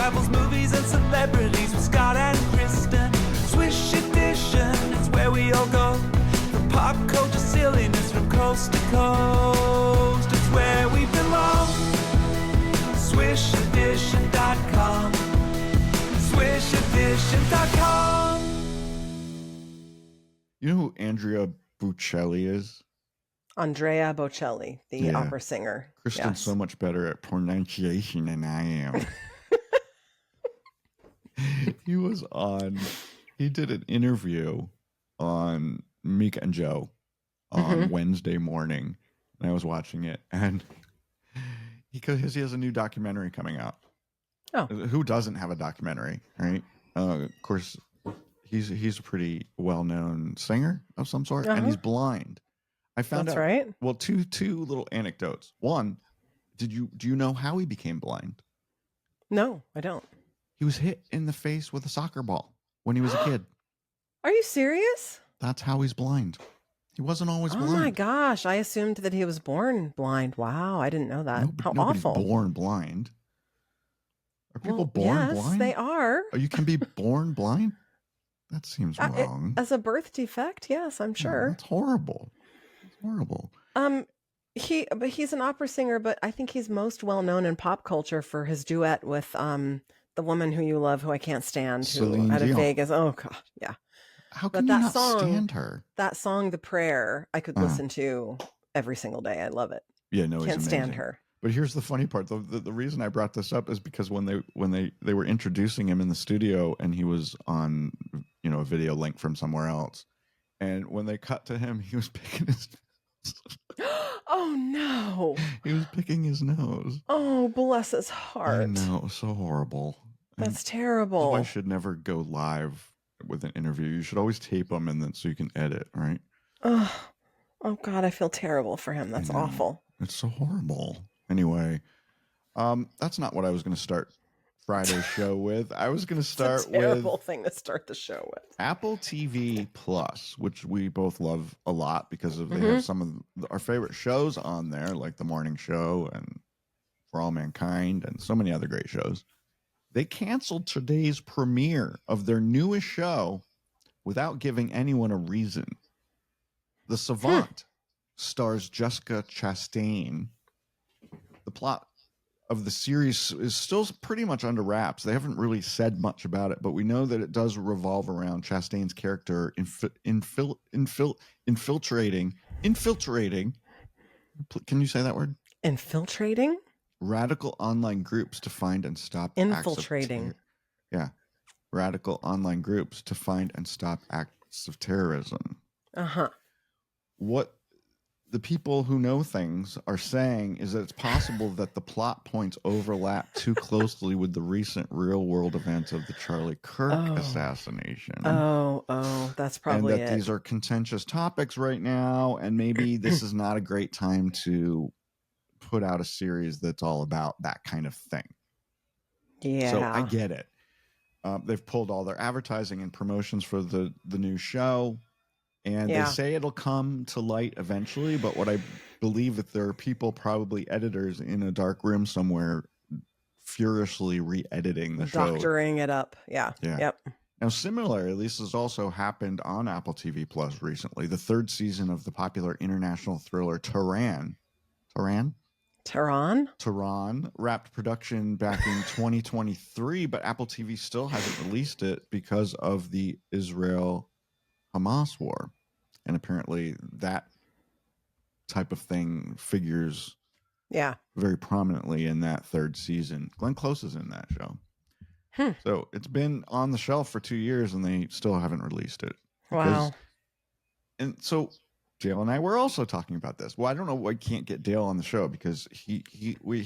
travels, movies, and celebrities with Scott and Kristin. Swish Edition is where we all go. For pop culture silliness from coast to coast. It's where we belong. SwishEdition.com. SwishEdition.com. You know who Andrea Bocelli is? Andrea Bocelli, the opera singer. Kristin's so much better at pronunciation than I am. He did an interview on Mika and Joe on Wednesday morning, and I was watching it, and he has a new documentary coming out. Oh, who doesn't have a documentary, right? Of course, he's a pretty well-known singer of some sort, and he's blind. I found out. Right. Well, two little anecdotes. One, do you know how he became blind? No, I don't. He was hit in the face with a soccer ball when he was a kid. Are you serious? That's how he's blind. He wasn't always blind. Oh my gosh, I assumed that he was born blind. Wow, I didn't know that. How awful. Born blind. Are people born blind? Yes, they are. Oh, you can be born blind? That seems wrong. As a birth defect, yes, I'm sure. That's horrible. It's horrible. He's an opera singer, but I think he's most well known in pop culture for his duet with the woman who you love, who I can't stand, Celine out of Dion. Vegas. Oh God, yeah. How can you not stand her? That song, "The Prayer," I could listen to every single day. I love it. Yeah, no, can't stand her. But here's the funny part. The reason I brought this up is because when they were introducing him in the studio, and he was on a video link from somewhere else, and when they cut to him, he was picking his nose. Oh no! He was picking his nose. Oh, bless his heart. I know, so horrible. That's terrible. I should never go live with an interview. You should always tape them, and then so you can edit, right? Oh God, I feel terrible for him. That's awful. It's so horrible. Anyway, that's not what I was going to start Friday's show with. I was going to start with a terrible thing to start the show with. Apple TV Plus, which we both love a lot because they have some of our favorite shows on there, like The Morning Show and For All Mankind and so many other great shows. They canceled today's premiere of their newest show without giving anyone a reason. The Savant stars Jessica Chastain. The plot of the series is still pretty much under wraps. They haven't really said much about it, but we know that it does revolve around Chastain's character infiltrating. Can you say that word? Infiltrating? Radical online groups to find and stop infiltrating. Radical online groups to find and stop acts of terrorism. What the people who know things are saying is that it's possible that the plot points overlap too closely with the recent real-world events of the Charlie Kirk assassination. That's probably and that these are contentious topics right now, and maybe this is not a great time to put out a series that's all about that kind of thing. Yeah. So I get it. They've pulled all their advertising and promotions for the new show. And they say it'll come to light eventually, but what I believe that there are people, probably editors in a dark room somewhere, furiously re-editing the show. Doctoring it up. Yeah. Yep. Now, similarly, this has also happened on Apple TV Plus recently. The third season of the popular international thriller Tehran wrapped production back in 2023, but Apple TV still hasn't released it because of the Israel-Hamas war. And apparently that type of thing figures very prominently in that third season. Glenn Close is in that show. So it's been on the shelf for 2 years and they still haven't released it. Wow. And so Dale and I were also talking about this. Well, I don't know why I can't get Dale on the show because he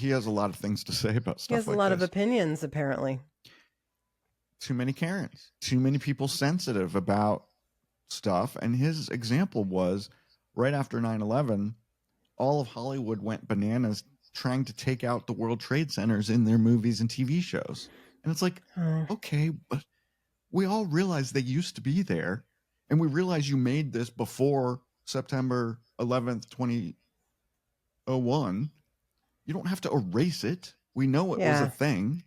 has a lot of things to say about stuff like this. He has a lot of opinions, apparently. Too many Karens. Too many people sensitive about stuff. And his example was right after 9/11, all of Hollywood went bananas trying to take out the World Trade Centers in their movies and TV shows. And it's like, okay, but we all realize they used to be there. And we realize you made this before September 11th, 2001. You don't have to erase it. We know it was a thing.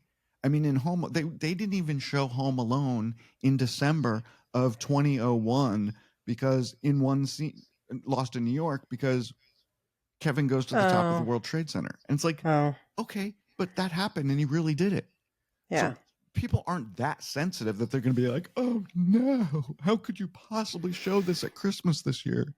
I mean, in Home, they didn't even show Home Alone in December of 2001 because in one scene, Lost in New York, because Kevin goes to the top of the World Trade Center. And it's like, okay, but that happened and he really did it. Yeah. So people aren't that sensitive that they're going to be like, oh no, how could you possibly show this at Christmas this year?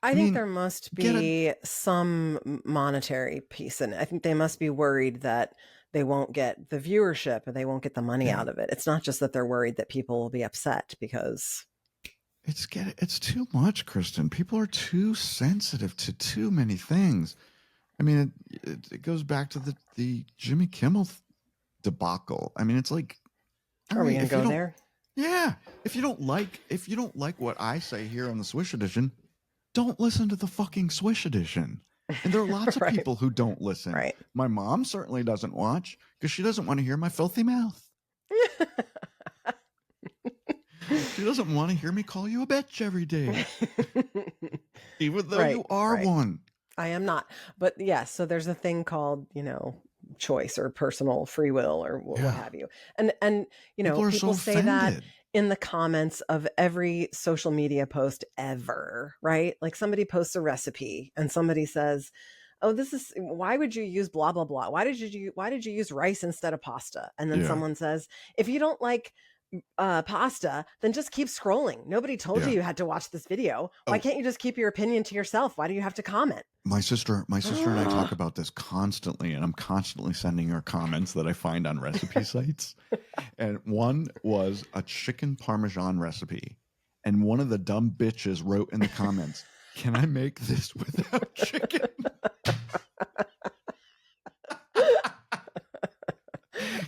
I think there must be some monetary piece in it. I think they must be worried that they won't get the viewership and they won't get the money out of it. It's not just that they're worried that people will be upset because it's too much, Kristin. People are too sensitive to too many things. I mean, it goes back to the Jimmy Kimmel debacle. I mean, it's like, are we gonna go there? Yeah. If you don't like what I say here on the Swish Edition, don't listen to the fucking Swish Edition. And there are lots of people who don't listen. Right. My mom certainly doesn't watch because she doesn't want to hear my filthy mouth. She doesn't want to hear me call you a bitch every day. Even though you are one. I am not. But yes, so there's a thing called, choice or personal free will or what have you. And people say that in the comments of every social media post ever, right? Like somebody posts a recipe and somebody says, oh, why would you use blah, blah, blah? Why did you use rice instead of pasta? And then someone says, if you don't like pasta, then just keep scrolling. Nobody told you had to watch this video. Why can't you just keep your opinion to yourself? Why do you have to comment? My sister and I talk about this constantly, and I'm constantly sending her comments that I find on recipe sites. And one was a chicken parmesan recipe, and one of the dumb bitches wrote in the comments, "Can I make this without chicken?"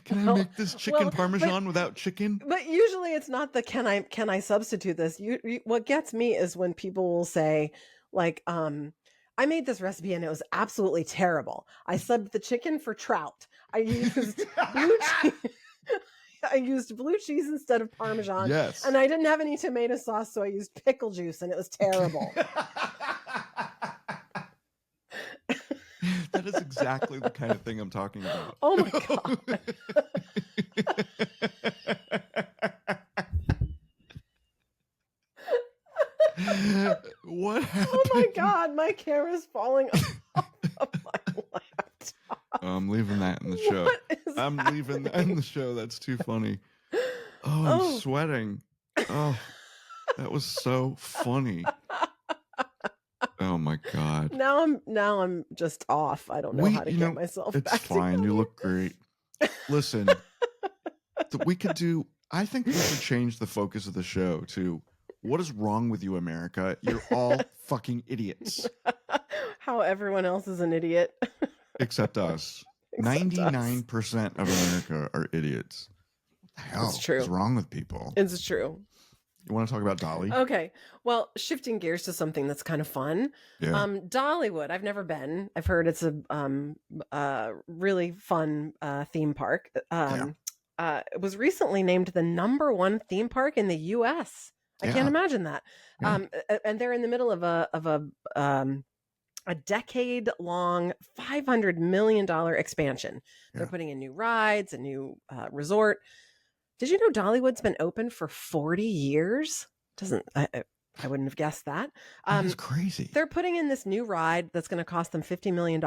Can I make this chicken parmesan without chicken? But usually it's not the can I substitute this? What gets me is when people will say like, I made this recipe and it was absolutely terrible. I subbed the chicken for trout. I used blue cheese. I used blue cheese instead of Parmesan. Yes. And I didn't have any tomato sauce, so I used pickle juice and it was terrible. That is exactly the kind of thing I'm talking about. Oh my God. What happened? Oh my God, my camera's falling off of my laptop. I'm leaving that in the show. I'm leaving that in the show. That's too funny. Oh, I'm sweating. Oh, that was so funny. Oh my God. Now I'm just off. I don't know how to get myself back. It's fine. Together. You look great. Listen, I think we should change the focus of the show to what is wrong with you, America? You're all fucking idiots. How everyone else is an idiot. Except us. 99% of America are idiots. What the hell is wrong with people? It's true. You want to talk about Dolly? Okay. Well, shifting gears to something that's kind of fun. Yeah. Dollywood. I've never been. I've heard it's a really fun theme park. It was recently named the #1 theme park in the U.S. I can't imagine that. Yeah. And they're in the middle of a decade-long, $500 million expansion. They're putting in new rides, a new resort. Did you know Dollywood's been open for 40 years? I wouldn't have guessed that. That's crazy. They're putting in this new ride that's going to cost them $50 million.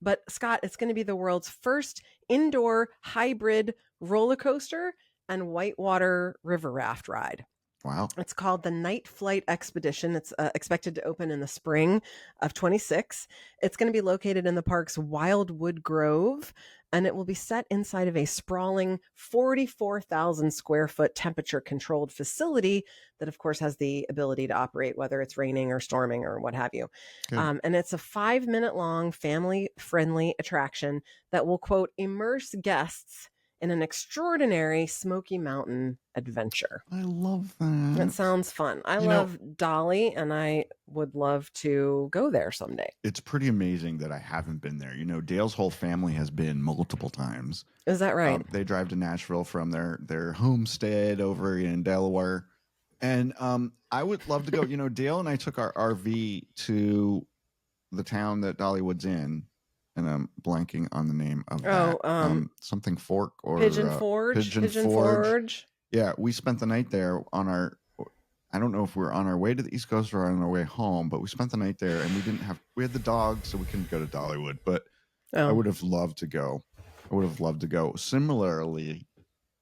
But Scott, it's going to be the world's first indoor hybrid roller coaster and whitewater river raft ride. Wow. It's called the Night Flight Expedition. It's expected to open in the spring of 26. It's going to be located in the park's Wildwood Grove, and it will be set inside of a sprawling 44,000 square foot temperature controlled facility that, of course, has the ability to operate whether it's raining or storming or what have you. And it's a 5-minute long family friendly attraction that will, quote, immerse guests in an extraordinary Smoky Mountain adventure. I love that. That sounds fun. I love Dolly, and I would love to go there someday. It's pretty amazing that I haven't been there. Dale's whole family has been multiple times. Is that right? They drive to Nashville from their homestead over in Delaware. And I would love to go. Dale and I took our RV to the town that Dollywood's in. and I'm blanking on the name of that. Something Fork or Pigeon Forge. Pigeon Forge. Yeah, we spent the night there on our. I don't know if we were on our way to the East Coast or on our way home, but we spent the night there, and we had the dog, so we couldn't go to Dollywood. But I would have loved to go. Similarly,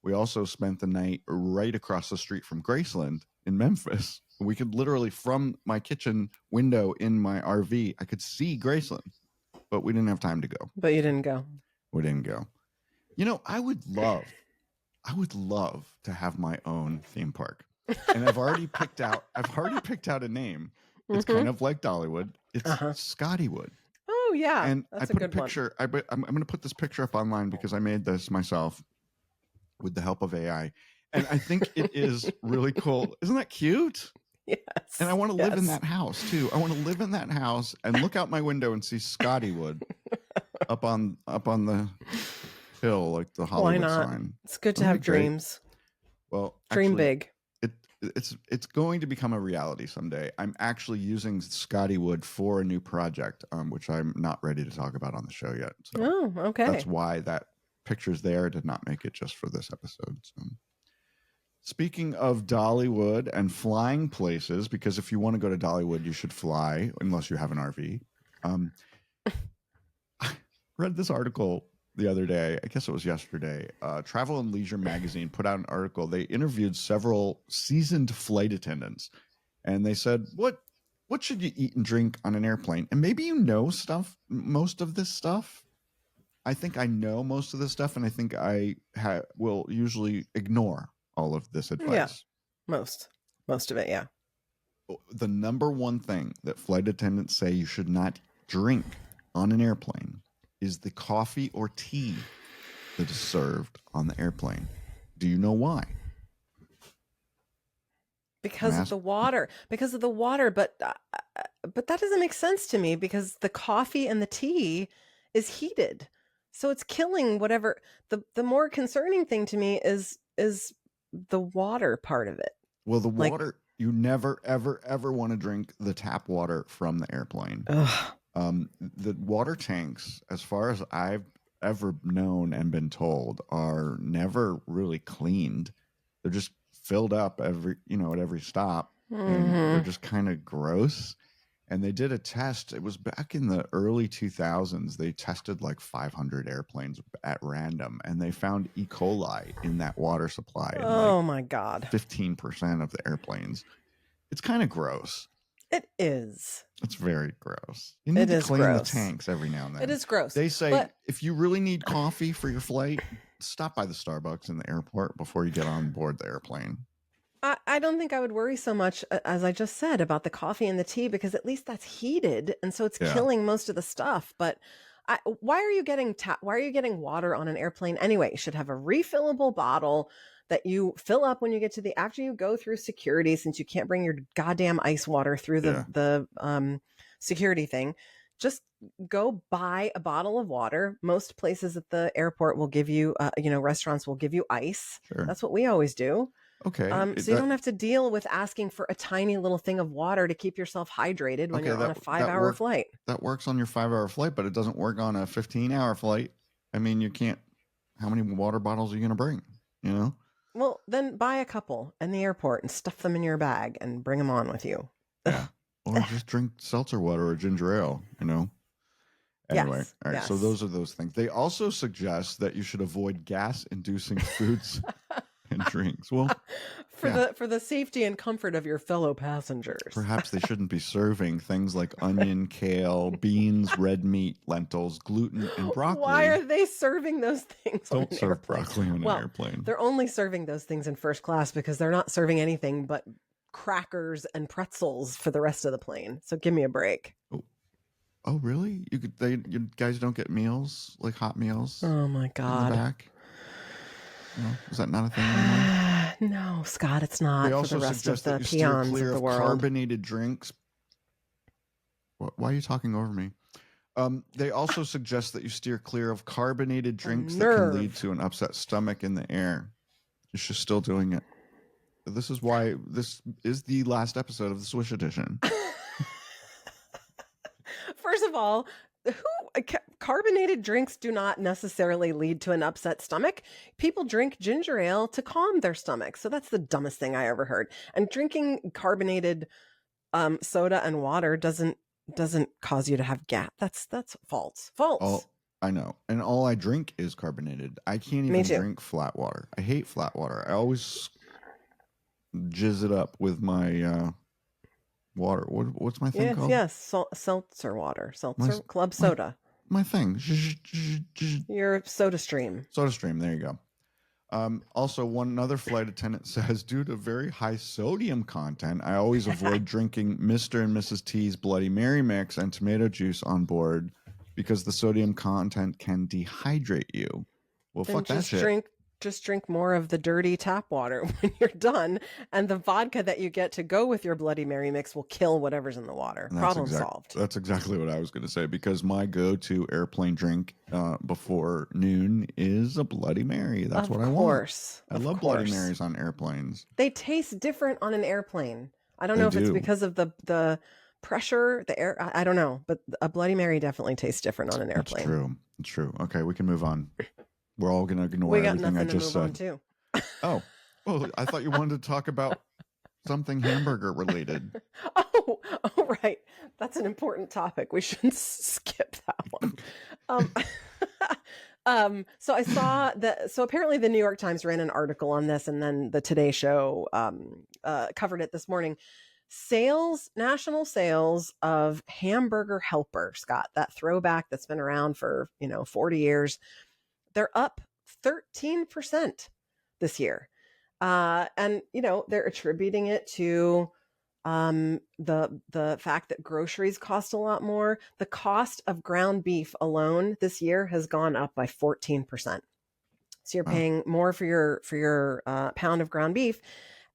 we also spent the night right across the street from Graceland in Memphis. We could literally, from my kitchen window in my RV, I could see Graceland, but we didn't have time to go. But you didn't go. We didn't go. You know, I would love to have my own theme park. And I've already picked out a name. It's kind of like Dollywood. It's Scottywood. Oh yeah. And that's I put a good picture. I'm going to put this picture up online because I made this myself with the help of AI. And I think it is really cool. Isn't that cute? Yes. And I want to live in that house too. I want to live in that house and look out my window and see Scottywood up on the hill, like the Hollywood sign. It's good to have dreams. Well, dream actually, big. It's going to become a reality someday. I'm actually using Scottywood for a new project, which I'm not ready to talk about on the show yet. So okay. That's why that picture's there. Did not make it just for this episode. So. Speaking of Dollywood and flying places, because if you want to go to Dollywood, you should fly unless you have an RV. I read this article the other day. I guess it was yesterday. Travel and Leisure magazine put out an article. They interviewed several seasoned flight attendants, and they said, "What should you eat and drink on an airplane?" And maybe you know most of this stuff. I think I know most of this stuff, and I think I will usually ignore all of this advice. Yeah, most of it. Yeah. The number one thing that flight attendants say you should not drink on an airplane is the coffee or tea that is served on the airplane. Do you know why? Because of the water. But that doesn't make sense to me because the coffee and the tea is heated. So it's killing whatever. The more concerning thing to me is the water part of it. Well, the water, you never, ever, ever want to drink the tap water from the airplane. The water tanks, as far as I've ever known and been told, are never really cleaned. They're just filled up at every stop, and they're just kind of gross. And they did a test. It was back in the early 2000s. They tested like 500 airplanes at random, and they found E. coli in that water supply. Oh my God. 15% of the airplanes. It's kind of gross. It is. It's very gross. You need to clean the tanks every now and then. It is gross. They say if you really need coffee for your flight, stop by the Starbucks in the airport before you get on board the airplane. I don't think I would worry so much, as I just said, about the coffee and the tea, because at least that's heated, and so it's killing most of the stuff. But why are you getting water on an airplane anyway? You should have a refillable bottle that you fill up when you get after you go through security, since you can't bring your goddamn ice water through the security thing. Just go buy a bottle of water. Most places at the airport will give you, restaurants will give you ice. Sure. That's what we always do. Okay. So you don't have to deal with asking for a tiny little thing of water to keep yourself hydrated when you're on a 5-hour flight. That works on your 5-hour flight, but it doesn't work on a 15-hour flight. I mean, you can't. How many water bottles are you going to bring? You know. Well, then buy a couple in the airport and stuff them in your bag and bring them on with you. Yeah. Or just drink seltzer water or ginger ale. You know. Anyway, yes, all right. yes. So those are those things. They also suggest that you should avoid gas-inducing foods and drinks. Well, for the safety and comfort of your fellow passengers. Perhaps they shouldn't be serving things like onion, kale, beans, red meat, lentils, gluten, and broccoli. Why are they serving those things? Don't serve broccoli on an airplane. They're only serving those things in first class because they're not serving anything but crackers and pretzels for the rest of the plane. So give me a break. Oh, really? You guys don't get meals, like hot meals? Oh my God. In the back? No? Is that not a thing anymore? No, Scott, it's not. They also for the rest suggest of that the you steer peons clear of the of world. carbonated drinks. Why are you talking over me? They also suggest that you steer clear of carbonated drinks that can lead to an upset stomach in the air. You're just still doing it. This is why this is the last episode of the Swish Edition. First of all, carbonated drinks do not necessarily lead to an upset stomach. People drink ginger ale to calm their stomach. So that's the dumbest thing I ever heard. And drinking carbonated soda and water doesn't cause you to have gas. That's false. I know. And all I drink is carbonated. I can't even drink flat water. I hate flat water. I always jizz it up with my water. What's my thing called? Yes, seltzer water. Seltzer club soda. My thing. Your soda stream. Soda stream. There you go. Also, one other flight attendant says, due to very high sodium content, I always avoid drinking Mr. and Mrs. T's Bloody Mary mix and tomato juice on board because the sodium content can dehydrate you. Well, Then fuck that shit. Just drink more of the dirty tap water when you're done, and the vodka that you get to go with your Bloody Mary mix will kill whatever's in the water. Problem solved. That's exactly what I was going to say, because my go-to airplane drink before noon is a Bloody Mary. That's what I want. I love Bloody Marys on airplanes. They taste different on an airplane. I don't know if it's because of the pressure, the air. I don't know, but a Bloody Mary definitely tastes different on an airplane. It's true. Okay, we can move on. We're all going to ignore everything I just said. Too. Oh, well, I thought you wanted to talk about something hamburger related. Oh, right. That's an important topic. We shouldn't skip that one. So I saw that. So apparently the New York Times ran an article on this, and then the Today Show covered it this morning. National sales of Hamburger Helper, Scott, that throwback that's been around for 40 years. They're up 13% this year. And, they're attributing it to the fact that groceries cost a lot more. The cost of ground beef alone this year has gone up by 14%. So you're paying more for your pound of ground beef.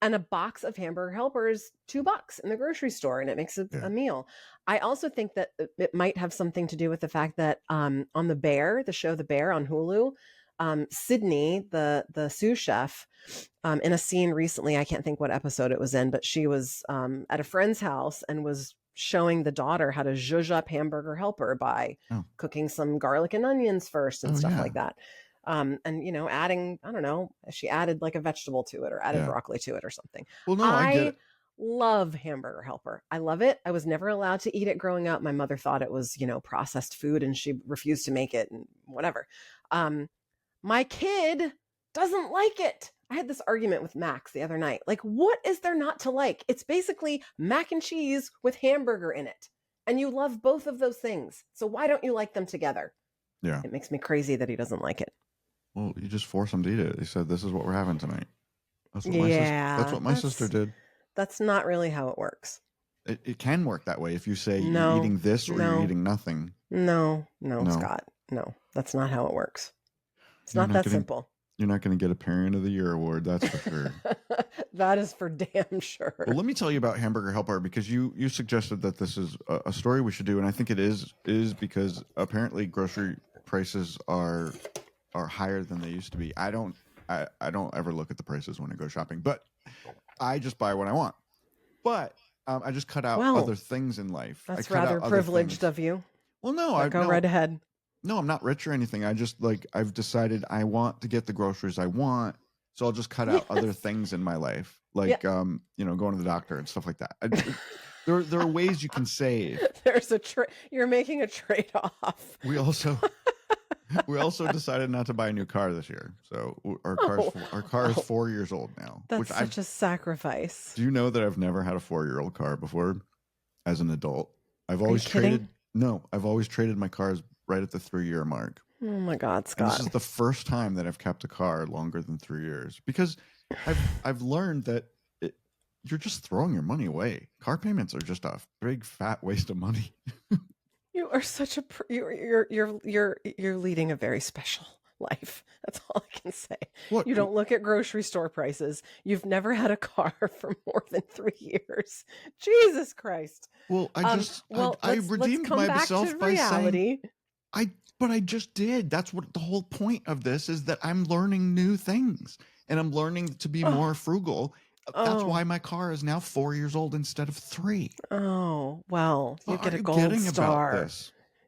And a box of Hamburger Helper is $2 in the grocery store, and it makes a meal. I also think that it might have something to do with the fact that on the show The Bear on Hulu, Sydney, the sous chef, in a scene recently, I can't think what episode it was in, but she was at a friend's house and was showing the daughter how to zhuzh up Hamburger Helper by cooking some garlic and onions first and stuff like that. And adding, I don't know, she added like a vegetable to it or added broccoli to it or something. Well, no, I get it. Love Hamburger Helper. I love it. I was never allowed to eat it growing up. My mother thought it was, processed food, and she refused to make it and whatever. My kid doesn't like it. I had this argument with Max the other night. Like, what is there not to like? It's basically mac and cheese with hamburger in it. And you love both of those things. So why don't you like them together? Yeah. It makes me crazy that he doesn't like it. Well, you just force him to eat it. He said, "This is what we're having tonight." That's what my sister did. That's not really how it works. It can work that way if you say you're eating this or you're eating nothing. No, Scott. No, that's not how it works. It's not that simple. You're not going to get a Parent of the Year award, that's for sure. That is for damn sure. Well, let me tell you about Hamburger Helper, because you suggested that this is a story we should do, and I think it is because apparently grocery prices are higher than they used to be. I don't ever look at the prices when I go shopping, but I just buy what I want. But I just cut out other things in life. That's rather privileged of you. Well, no, go right ahead. No, I'm not rich or anything. I just I've decided I want to get the groceries I want, so I'll just cut out other things in my life, like going to the doctor and stuff like that. There are ways you can save. There's you're making a trade-off. We also decided not to buy a new car this year, so our car is 4 years old now. That's such a sacrifice. Do you know that I've never had a 4-year-old car before? As an adult, I've always traded my cars right at the 3-year mark. Oh my God, Scott! And this is the first time that I've kept a car longer than 3 years, because I've learned that you're just throwing your money away. Car payments are just a big fat waste of money. You are such a you're leading a very special life. That's all I can say. What? You don't look at grocery store prices. You've never had a car for more than 3 years. Jesus Christ. Well, I redeemed myself by saying but I just did. That's what the whole point of this is, that I'm learning new things and I'm learning to be more frugal. That's why my car is now 4 years old instead of 3. Oh, well, you get a gold star.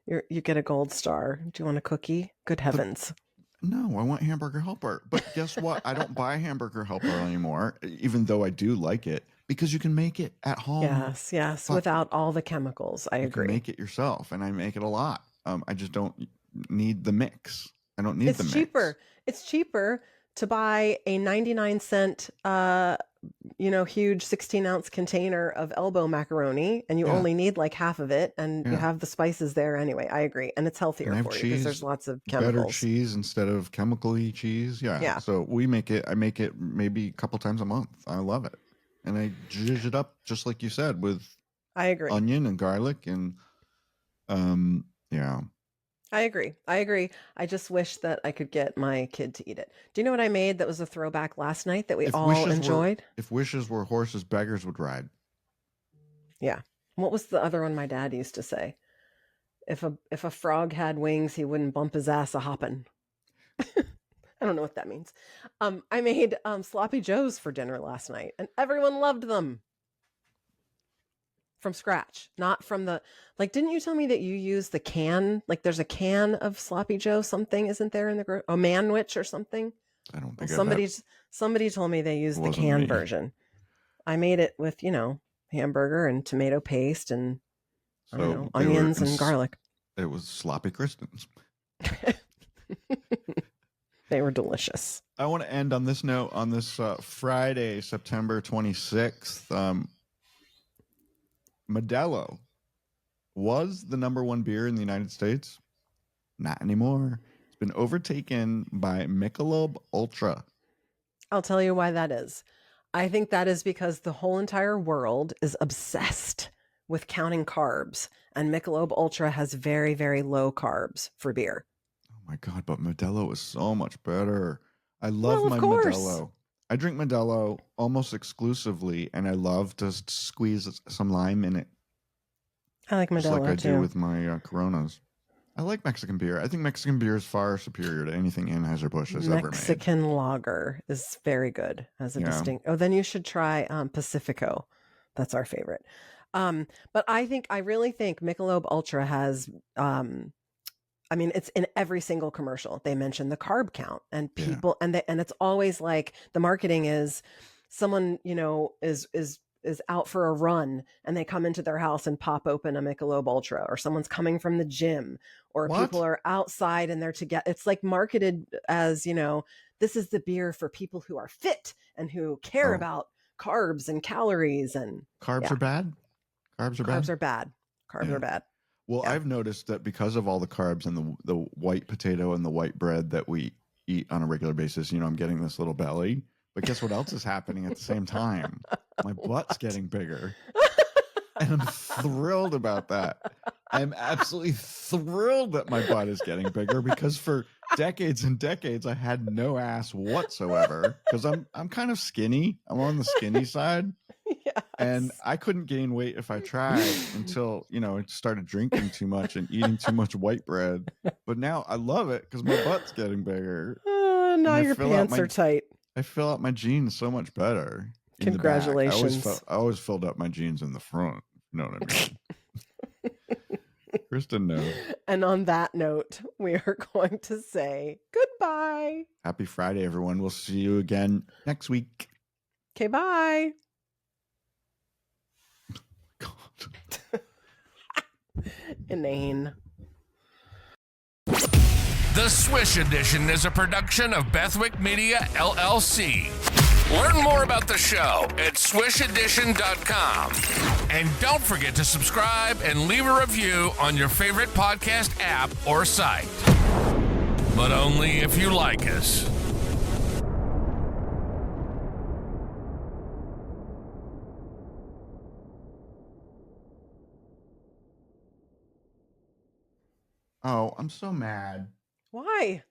You get a gold star. Do you want a cookie? Good heavens. No, I want Hamburger Helper. But guess what? I don't buy Hamburger Helper anymore, even though I do like it, because you can make it at home. Yes, without all the chemicals. I agree. You can make it yourself, and I make it a lot. I just don't need the mix. I don't need the mix. It's cheaper to buy a 99-cent, huge 16-ounce container of elbow macaroni, and you only need like half of it, and you have the spices there anyway. I agree, and it's healthier for you because there's lots of chemicals. Better cheese instead of chemical-y cheese. Yeah. So I make it maybe a couple times a month. I love it, and I zhuzh it up just like you said with. I agree. Onion and garlic and I agree. I just wish that I could get my kid to eat it. Do you know what I made that was a throwback last night that we all enjoyed? If wishes were horses, beggars would ride. Yeah. What was the other one my dad used to say? If a frog had wings, he wouldn't bump his ass a hoppin'. I don't know what that means. I made sloppy joes for dinner last night, and everyone loved them. From scratch, not from the didn't you tell me that you use the can? Like there's a can of sloppy joe something, isn't there in the a manwich or something? I don't think somebody told me they used the can version. I made it with hamburger and tomato paste and onions and garlic. It was sloppy Kristin's. They were delicious. I want to end on this note on this Friday, September 26th. Modelo was the number one beer in the United States. Not anymore. It's been overtaken by Michelob Ultra. I'll tell you why that is. I think that is because the whole entire world is obsessed with counting carbs, and Michelob Ultra has very, very low carbs for beer. Oh my God, but Modelo is so much better. I love my Modelo. I drink Modelo almost exclusively, and I love to squeeze some lime in it. I like Modelo just like I too. do with my Coronas. I like Mexican beer. I think Mexican beer is far superior to anything Anheuser-Busch has ever made. Mexican lager is very good as a distinct. Oh, then you should try Pacifico. That's our favorite. But I really think Michelob Ultra has. It's in every single commercial. They mention the carb count, and people, and it's always like the marketing is someone, is out for a run and they come into their house and pop open a Michelob Ultra, or someone's coming from the gym, or people are outside and they're together. It's like marketed as, this is the beer for people who are fit and who care about carbs and calories. And carbs are bad. Carbs are bad. Carbs are bad. Well, I've noticed that because of all the carbs and the white potato and the white bread that we eat on a regular basis, I'm getting this little belly. But guess what else is happening at the same time? My butt's getting bigger. And I'm thrilled about that. I'm absolutely thrilled that my butt is getting bigger, because for decades and decades I had no ass whatsoever, because I'm kind of skinny. I'm on the skinny side. Yes. And I couldn't gain weight if I tried until, I started drinking too much and eating too much white bread. But now I love it because my butt's getting bigger. Now your pants are tight. I fill out my jeans so much better. Congratulations. I always filled up my jeans in the front. You know what I mean? Kristin knows. And on that note, we are going to say goodbye. Happy Friday, everyone. We'll see you again next week. Okay, bye. God. Inane. The Swish Edition is a production of Bethwick Media, LLC. Learn more about the show at swishedition.com. And don't forget to subscribe and leave a review on your favorite podcast app or site. But only if you like us. Oh, I'm so mad. Why?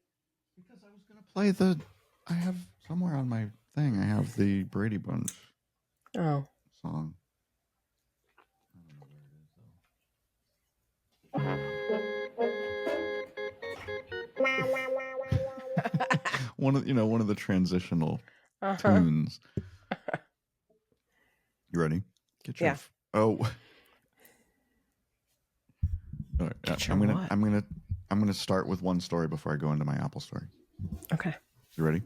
Because I was going to play I have somewhere on my thing, I have the Brady Bunch song. I don't know where it is, though. one of the transitional tunes. You ready? Get your... Yeah. Oh. All right. I'm gonna start with one story before I go into my Apple story. Okay. You ready?